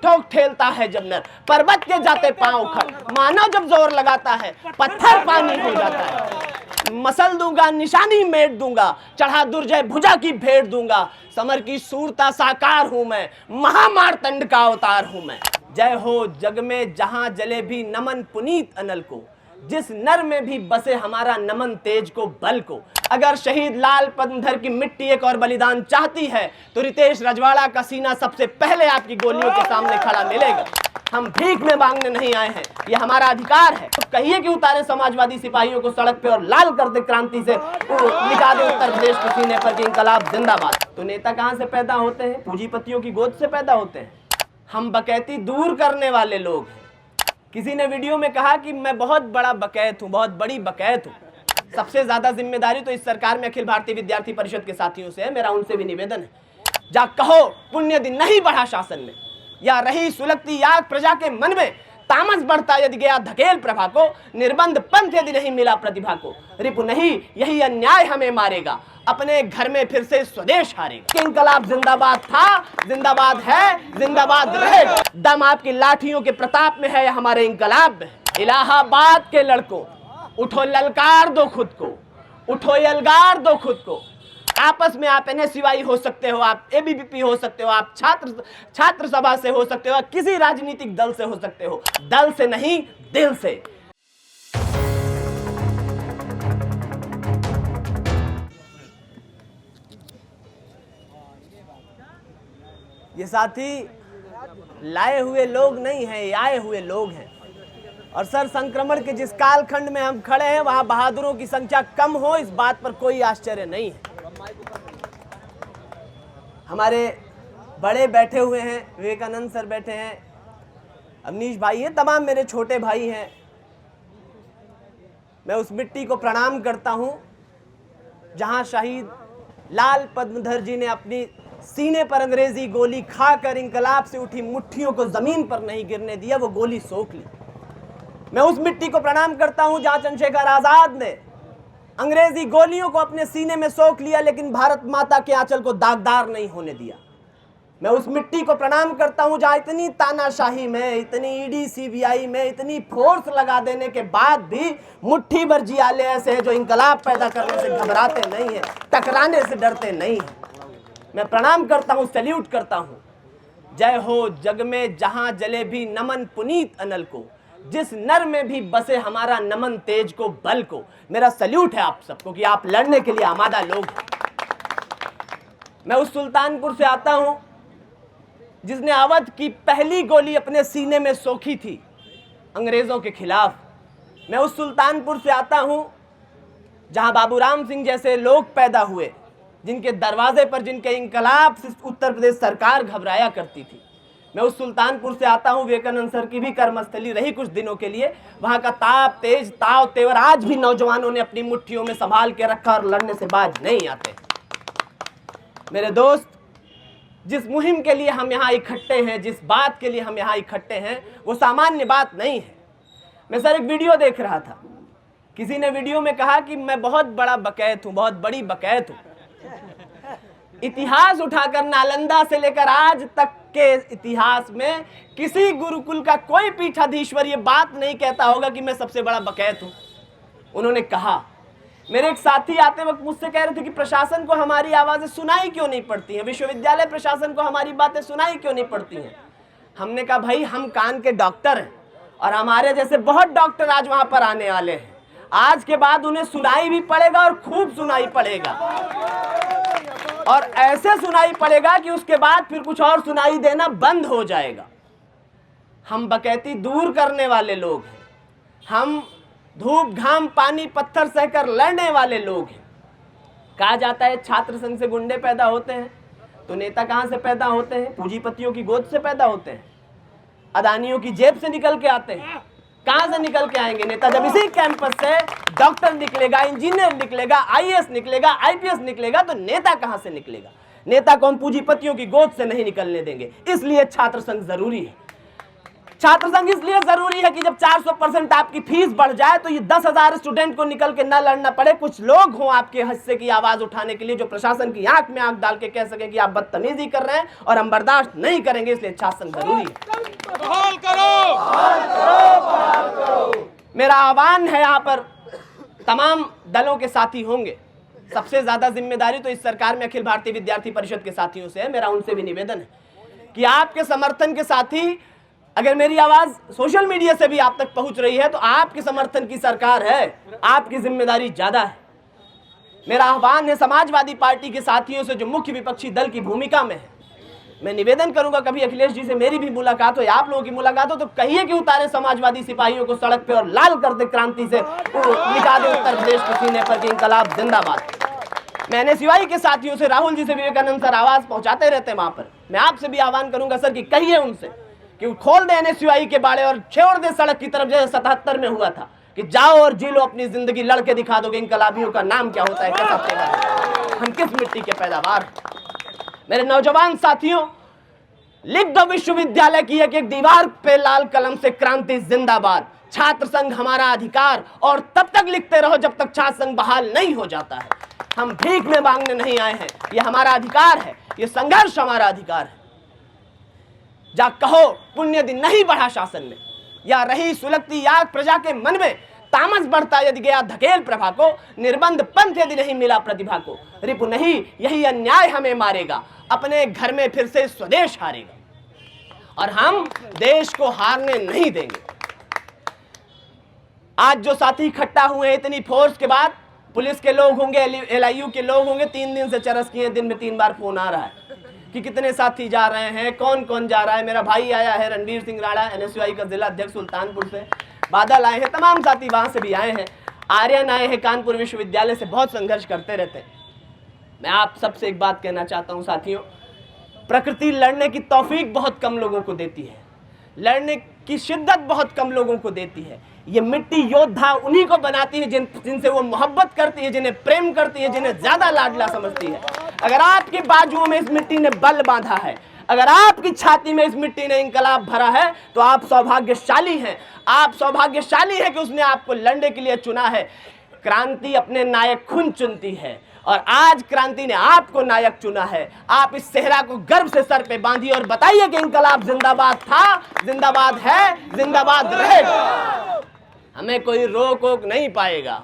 ठोक ठेलता है जब नर, पर्वत के जाते पांव उखड़, मानव जब जोर लगाता है पत्थर पानी हो जाता है। मसल दूंगा निशानी मेट दूंगा, चढ़ा दुर्जय भुजा की भेंट दूंगा, समर की सूरता साकार हूं मैं, महामार्तंड का अवतार हूं मैं। जय हो जग में जहां जले भी नमन पुनीत अनल को, जिस नर में भी बसे हमारा नमन तेज को बल को। अगर शहीद लाल पद्मधर की मिट्टी एक और बलिदान चाहती है तो रितेश रजवाड़ा का सीना सबसे पहले आपकी गोलियों के सामने खड़ा मिलेगा। हम भीख में मांगने नहीं आए हैं, ये हमारा अधिकार है। तो कहिए कि उतारे समाजवादी सिपाहियों को सड़क पे और लाल कर दे क्रांति से, लिखा दे उत्तर प्रदेश के सीने पर कि इंकलाब जिंदाबाद। तो नेता कहां से पैदा होते हैं? पूंजीपतियों की गोद से पैदा होते हैं। हम बकैती दूर करने वाले लोग हैं। किसी ने वीडियो में कहा कि मैं बहुत बड़ा बकैत हूं, बहुत बड़ी बकैत हूं। सबसे ज्यादा जिम्मेदारी तो इस सरकार में अखिल भारतीय विद्यार्थी परिषद के साथियों से है। मेरा उनसे भी निवेदन है, जा कहो पुण्य दिन नहीं बढ़ा शासन में, या रही सुलगती आग प्रजा के मन में, तामस बढ़ता यदि गया धकेल प्रभा को, निर्बंध पंथ यदि नहीं मिला प्रतिभा को, रिपु नहीं यही अन्याय हमें मारेगा, अपने घर में फिर से स्वदेश हारेगा। इंकलाब जिंदाबाद था, जिंदाबाद है, जिंदाबाद रहेगा। दम आपकी लाठियों के प्रताप में है या हमारे इंकलाब में। इलाहाबाद के लड़कों, उठो ललकार दो खुद को, उठो यलगार दो खुद को। आपस में आप NSUI हो सकते हो, आप ABVP हो सकते हो, आप छात्र सभा से हो सकते हो, किसी राजनीतिक दल से हो सकते हो, दल से नहीं दिल से। ये साथी लाए हुए लोग नहीं हैं, ये आए हुए लोग हैं। और सर, संक्रमण के जिस कालखंड में हम खड़े हैं वहां बहादुरों की संख्या कम हो, इस बात पर कोई आश्चर्य नहीं है। हमारे बड़े बैठे हुए हैं, विवेकानंद सर बैठे हैं, अवनीश भाई है, तमाम मेरे छोटे भाई हैं। मैं उस मिट्टी को प्रणाम करता हूं जहां शहीद लाल पद्मधर जी ने अपनी सीने पर अंग्रेजी गोली खाकर इंकलाब से उठी मुट्ठियों को जमीन पर नहीं गिरने दिया, वो गोली सोख ली। मैं उस मिट्टी को प्रणाम करता हूं जहां चंद्रशेखर आजाद ने अंग्रेजी गोलियों को अपने सीने में सोख लिया लेकिन भारत माता के आंचल को दागदार नहीं होने दिया। मैं उस मिट्टी को प्रणाम करता हूं जहां इतनी तानाशाही में, इतनी ED CBI में, इतनी फोर्स लगा देने के बाद भी मुट्ठी भर जियाले ऐसे हैं जो इंकलाब पैदा करने से घबराते नहीं हैं, टकराने से डरते नहीं हैं। मैं प्रणाम करता हूं, सैल्यूट करता हूं। जय हो जग में जहां जले भी नमन पुनीत अनल को, जिस नर में भी बसे हमारा नमन तेज को बल को। मेरा सैल्यूट है आप सबको कि आप लड़ने के लिए आमादा लोग हैं। मैं उस सुल्तानपुर से आता हूं जिसने अवध की पहली गोली अपने सीने में सोखी थी अंग्रेजों के खिलाफ। मैं उस सुल्तानपुर से आता हूं जहां बाबूराम सिंह जैसे लोग पैदा हुए, जिनके दरवाजे पर, जिनके इंकलाब से उत्तर प्रदेश सरकार घबराया करती थी। मैं उस सुल्तानपुर से आता हूं, विवेकानंद सर की भी कर्मस्थली रही कुछ दिनों के लिए। वहां का ताप तेज, ताव तेवर आज भी नौजवानों ने अपनी मुट्ठियों में संभाल के रखा और लड़ने से बाज नहीं आते। मेरे दोस्त, जिस मुहिम के लिए हम यहाँ इकट्ठे हैं, जिस बात के लिए हम यहाँ इकट्ठे हैं, वो सामान्य बात नहीं है। मैं सर एक वीडियो देख रहा था, किसी ने वीडियो में कहा कि मैं बहुत बड़ा बकैत हूं, बहुत बड़ी बकैत हूं। इतिहास उठाकर नालंदा से लेकर आज तक के इतिहास में किसी गुरुकुल का कोई पीठाधीश्वर ये बात नहीं कहता होगा कि मैं सबसे बड़ा बकैत हूं। उन्होंने कहा। मेरे एक साथी आते वक्त मुझसे कह रहे थे कि प्रशासन को हमारी आवाजें सुनाई क्यों नहीं पड़ती हैं, विश्वविद्यालय प्रशासन को हमारी बातें सुनाई क्यों नहीं पड़ती हैं। हमने कहा भाई, हम कान के डॉक्टर हैं और हमारे जैसे बहुत डॉक्टर आज वहां पर आने वाले हैं। आज के बाद उन्हें सुनाई भी पड़ेगा और खूब सुनाई पड़ेगा, और ऐसे सुनाई पड़ेगा कि उसके बाद फिर कुछ और सुनाई देना बंद हो जाएगा। हम बकैती दूर करने वाले लोग हैं, हम धूप घाम पानी पत्थर सहकर लड़ने वाले लोग हैं। कहा जाता है छात्र संघ से गुंडे पैदा होते हैं, तो नेता कहां से पैदा होते हैं? पूंजीपतियों की गोद से पैदा होते हैं, अदानियों की जेब से निकल के आते हैं। कहां से निकल के आएंगे नेता? जब इसी कैंपस से डॉक्टर निकलेगा, इंजीनियर निकलेगा, IAS निकलेगा, IPS निकलेगा, तो नेता कहां से निकलेगा? नेता को हम पूंजीपतियों की गोद से नहीं निकलने देंगे। इसलिए छात्र संघ जरूरी है। छात्र संघ इसलिए जरूरी है कि जब 400% आपकी फीस बढ़ जाए तो ये 10,000 स्टूडेंट को निकल के न लड़ना पड़े। कुछ लोग हों आपके हिस्से की आवाज उठाने के लिए, जो प्रशासन की आंख में आंख डाल के कह सके कि आप बदतमीजी कर रहे हैं और हम बर्दाश्त नहीं करेंगे। इसलिए छात्र संघ जरूरी है। बहाल करो। मेरा आह्वान है, यहाँ पर तमाम दलों के साथी होंगे, सबसे ज्यादा जिम्मेदारी तो इस सरकार में अखिल भारतीय विद्यार्थी परिषद के साथियों से है। मेरा उनसे भी निवेदन है कि आपके समर्थन के साथी, अगर मेरी आवाज सोशल मीडिया से भी आप तक पहुंच रही है तो आपके समर्थन की सरकार है, आपकी जिम्मेदारी ज्यादा है। मेरा आह्वान है समाजवादी पार्टी के साथियों से जो मुख्य विपक्षी दल की भूमिका में है, मैं निवेदन करूंगा कभी अखिलेश जी से मेरी भी मुलाकात हो या आप लोगों की मुलाकात हो तो कहिए कि उतारे समाजवादी सिपाहियों को सड़क पे और लाल कर दे क्रांति से, लिखा दे उत्तर प्रदेश के सीने पर कि इंकलाब जिंदाबाद। मैं NSUI के साथियों से, राहुल जी से, विवेकानंद सर आवाज पहुंचाते रहते हैं वहां पर, मैं आपसे भी आह्वान करूंगा सर कि कहिए उनसे कि खोल दे NSUI के बाड़े और छोड़ दे सड़क की तरफ, जैसे 77 में हुआ था कि जाओ और जी लो अपनी जिंदगी, लड़के दिखा दोगे इंकलाबियों का नाम क्या होता है, कैसा तेवर, हम किस मिट्टी के पैदावार। मेरे नौजवान साथियों, लिख दो विश्वविद्यालय की एक एक दीवार पे लाल कलम से क्रांति जिंदाबाद, छात्र संघ हमारा अधिकार, और तब तक लिखते रहो जब तक छात्र संघ बहाल नहीं हो जाता है। हम भीख में मांगने नहीं आए हैं, ये हमारा अधिकार है, ये संघर्ष हमारा अधिकार है। जा कहो पुण्य दिन नहीं बढ़ा शासन में, या रही सुलगती आग प्रजा के मन में, तामस बढ़ता यदि गया धकेल प्रभा को, निर्बंध पंथ यदि नहीं मिला प्रतिभा को, रिपु नहीं यही अन्याय हमें मारेगा, अपने घर में फिर से स्वदेश हारेगा, और हम देश को हारने नहीं देंगे। आज जो साथी इकट्ठा हुए इतनी फोर्स के बाद, पुलिस के लोग होंगे, LIU के लोग होंगे, 3 दिन से चरस किए, दिन में 3 बार फोन आ रहा है कि कितने साथी जा रहे हैं, कौन कौन जा रहा है। मेरा भाई आया है रणवीर सिंह राणा, NSUI का जिला अध्यक्ष सुल्तानपुर से, बादल आए हैं, तमाम साथी वहां से भी आए हैं, आर्यन आए हैं कानपुर विश्वविद्यालय से, बहुत संघर्ष करते रहते हैं। मैं आप सबसे एक बात कहना चाहता हूं साथियों, प्रकृति लड़ने की तौफीक बहुत कम लोगों को देती है, लड़ने की शिद्दत बहुत कम लोगों को देती है। ये मिट्टी योद्धा उन्हीं को बनाती है जिनसे वो मोहब्बत करती है, जिन्हें प्रेम करती है, जिन्हें ज्यादा लाडला समझती है। अगर आपकी बाजुओं में इस मिट्टी ने बल बांधा है, अगर आपकी छाती में इस मिट्टी ने इंकलाब भरा है, तो आप सौभाग्यशाली हैं। आप सौभाग्यशाली हैं कि उसने आपको लड़ने के लिए चुना है। क्रांति अपने नायक खुद चुनती है, और आज क्रांति ने आपको नायक चुना है। आप इस सेहरा को गर्व से सर पे बांधिए और बताइए कि इंकलाब जिंदाबाद था, जिंदाबाद है, जिंदाबाद रहेगा। हमें कोई रोक वोक नहीं पाएगा।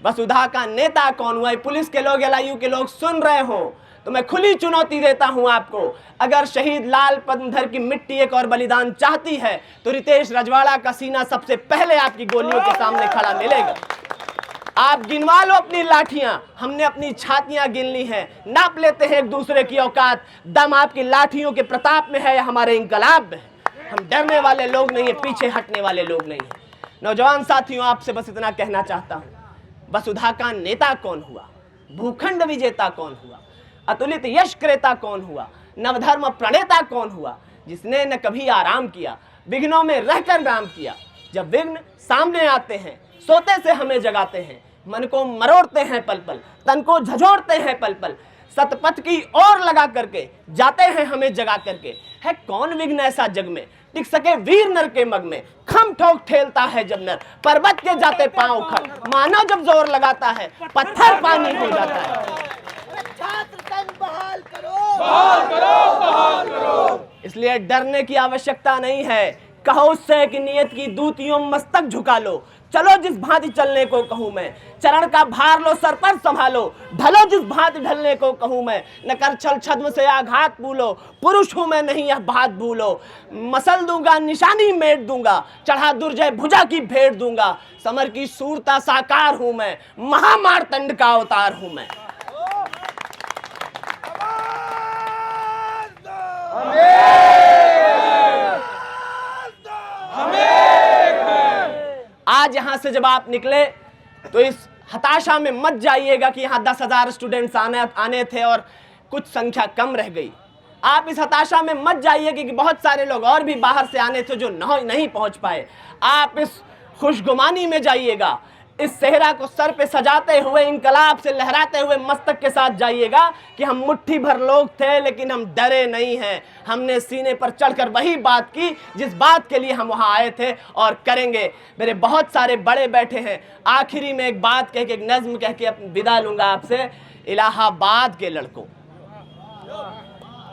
वसुधा का नेता कौन हुआ? पुलिस के लोग, LIU के लोग सुन रहे हो तो मैं खुली चुनौती देता हूं आपको, अगर शहीद लाल पद्मधर की मिट्टी एक और बलिदान चाहती है तो रितेश रजवाड़ा का सीना सबसे पहले आपकी गोलियों के सामने खड़ा मिलेगा। आप गिनवा लो अपनी लाठियां, हमने अपनी छातियां गिन ली हैं, नाप लेते हैं एक दूसरे की औकात। दम आपकी लाठियों के प्रताप में है या हमारे इंकलाब में है। हम डरने वाले लोग नहीं है, पीछे हटने वाले लोग नहीं है। नौजवान साथियों, आपसे बस इतना कहना चाहता हूं, वसुधा का नेता कौन हुआ, भूखंड विजेता कौन हुआ, अतुलित यश क्रेता कौन हुआ, नवधर्म प्रणेता कौन हुआ, जिसने न कभी आराम किया, विघ्नों में रहकर राम किया। जब विघ्न सामने आते हैं, सोते से हमें जगाते हैं, मन को मरोड़ते हैं पल पल, तन को झंझोड़ते हैं पल पल, सतपथ की ओर लगा करके जाते हैं हमें जगा करके। है कौन विघ्न ऐसा जग में, टिक सके वीर नर के मग में, खम ठोक ठेलता है जब नर, पर्वत के जाते पांव उखड़, मानव जब जोर लगाता है पत्थर पानी हो जाता है। छात्र संघ बहाल करो, बहाल करो, बहाल करो। इसलिए डरने की आवश्यकता नहीं है। कहो उससे कि नियत की दूतियों मस्तक झुका लो, चलो जिस भांति चलने को कहूं मैं, चरण का भार लो सर पर संभालो, ढलो जिस भांति ढलने को कहूं मैं, न कर छल छद्म से आघात भूलो, पुरुष हूं मैं नहीं यह बात भूलो, मसल दूंगा निशानी मेट दूंगा, चढ़ा दुर्जय भुजा की भेंट दूंगा, समर की सूरता साकार हूं मैं, महामार्तंड का अवतार हूं मैं। आज यहां से जब आप निकले तो इस हताशा में मत जाइएगा कि यहां 10,000 स्टूडेंट्स आने थे और कुछ संख्या कम रह गई। आप इस हताशा में मत जाइए कि बहुत सारे लोग और भी बाहर से आने थे जो नहीं पहुंच पाए। आप इस खुशगुमानी में जाइएगा, इस सेहरा को सर पे सजाते हुए, इंकलाब से लहराते हुए मस्तक के साथ जाइएगा कि हम मुट्ठी भर लोग थे लेकिन हम डरे नहीं हैं। हमने सीने पर चढ़कर वही बात की जिस बात के लिए हम वहां आए थे और करेंगे। मेरे बहुत सारे बड़े बैठे हैं, आखिरी में एक बात कह के, एक नज्म कह के विदा लूंगा आपसे। इलाहाबाद के लड़कों,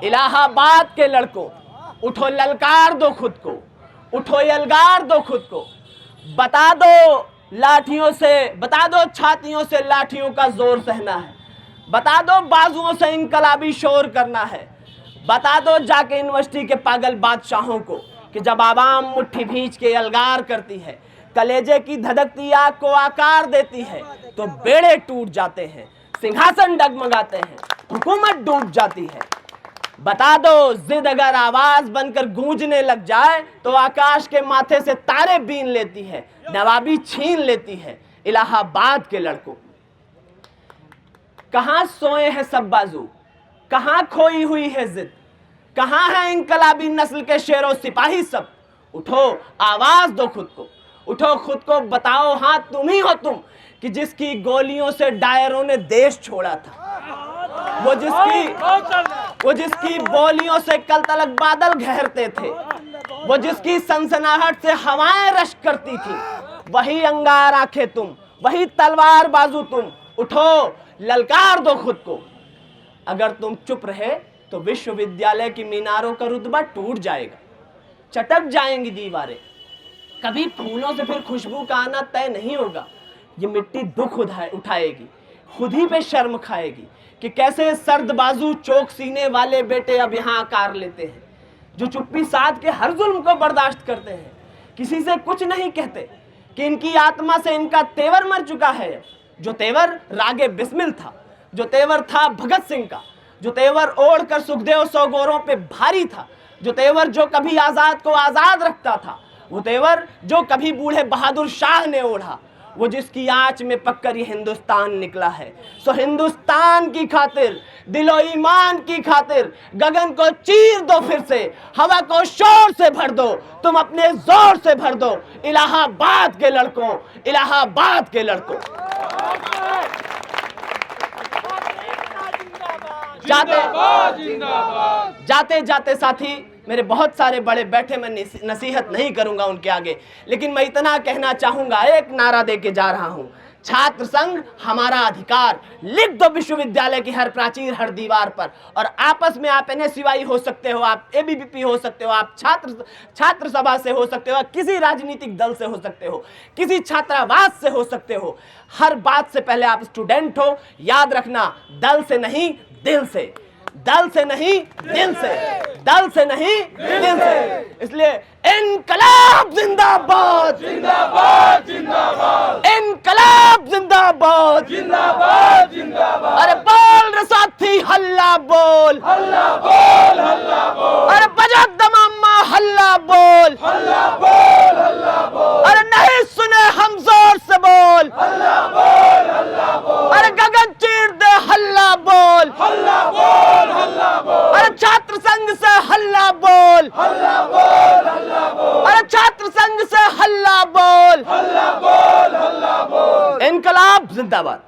इलाहाबाद के लड़कों, उठो ललकार दो खुद को, उठो यलगार दो खुद को। बता दो लाठियों से, बता दो छातियों से लाठियों का जोर सहना है, बता दो बाजुओं से इनकलाबी शोर करना है। बता दो जाके यूनिवर्सिटी के पागल बादशाहों को कि जब आवाम मुट्ठी भींच के यलगार करती है, कलेजे की धधकती आग को आकार देती है, तो बेड़े टूट जाते हैं, सिंहासन डगमगाते हैं, हुकूमत डूब जाती है। बता दो जिद अगर आवाज बनकर गूंजने लग जाए तो आकाश के माथे से तारे बीन लेती है, नवाबी छीन लेती है इलाहाबाद के लड़कों। कहां सोए हैं सब बाजू, कहां खोई हुई है जिद, कहां है इनकलाबी नस्ल के शेरों सिपाही सब। उठो आवाज दो खुद को, उठो खुद को बताओ हाँ तुम ही हो तुम कि जिसकी गोलियों से डायरों ने देश छोड़ा था, वो जिसकी बोलियों से कल तलक बादल घेरते थे, वो जिसकी सनसनाहट से हवाएं रश करती थी, वही अंगार आंखें तुम, वही तलवार बाजू तुम। उठो ललकार दो खुद को। अगर तुम चुप रहे तो विश्वविद्यालय की मीनारों का रुतबा टूट जाएगा, चटक जाएंगी दीवारें, कभी फूलों से फिर खुशबू का आना तय नहीं होगा। ये मिट्टी दुख उठाएगी, खुद ही पे शर्म खाएगी कि कैसे सर्द बाजू चौक सीने वाले बेटे अब यहाँ आकार लेते हैं, जो चुप्पी साध के हर जुल्म को बर्दाश्त करते हैं, किसी से कुछ नहीं कहते कि इनकी आत्मा से इनका तेवर मर चुका है। जो तेवर रागे बिस्मिल था, जो तेवर था भगत सिंह का, जो तेवर ओढ़ कर सुखदेव सौगोरों पे भारी था, जो तेवर जो कभी आजाद को आजाद रखता था, वो तेवर जो कभी बूढ़े बहादुर शाह ने ओढ़ा, वो जिसकी आंच में पककर ये हिंदुस्तान निकला है। सो हिंदुस्तान की खातिर, दिलो ईमान की खातिर गगन को चीर दो फिर से, हवा को शोर से भर दो, तुम अपने जोर से भर दो इलाहाबाद के लड़कों, इलाहाबाद के लड़कों। जाते जाते साथी मेरे बहुत सारे बड़े बैठे, मैं नसीहत नहीं करूंगा उनके आगे, लेकिन मैं इतना कहना चाहूंगा, एक नारा दे के जा रहा हूं, छात्र संघ हमारा अधिकार। लिख दो विश्वविद्यालय की हर प्राचीर हर दीवार पर, और आपस में आप NSUI हो सकते हो, आप ABVP हो सकते हो, आप छात्र सभा से हो सकते हो, किसी राजनीतिक दल से हो सकते हो, किसी छात्रावास से हो सकते हो। हर बात से पहले आप स्टूडेंट हो, याद रखना, दल से नहीं दिल से, दल से नहीं दिल से, दल से नहीं दिल से। इसलिए इनकलाब जिंदाबाद, जिंदाबाद जिंदाबाद, इनकलाब जिंदाबाद, जिंदाबाद जिंदाबाद। अरे बोल रे साथी हल्ला बोल, हल्ला बोल, हल्ला बोल, अरे बजा दमामा हल्ला बोल, हल्ला बोल, हल्ला बोल, अरे नहीं सुने हम जोर से बोल, हल्ला बोल, हल्ला बोल, अरे गगन चीर दे हल्ला बोल, हल्ला बोल, हल्ला बोल, अरे छात्र संघ से हल्ला बोल, हल्ला बोल, हल्ला बोल, अरे छात्र संघ से हल्ला बोल, हल्ला बोल, हल्ला बोल। इनकलाब जिंदाबाद।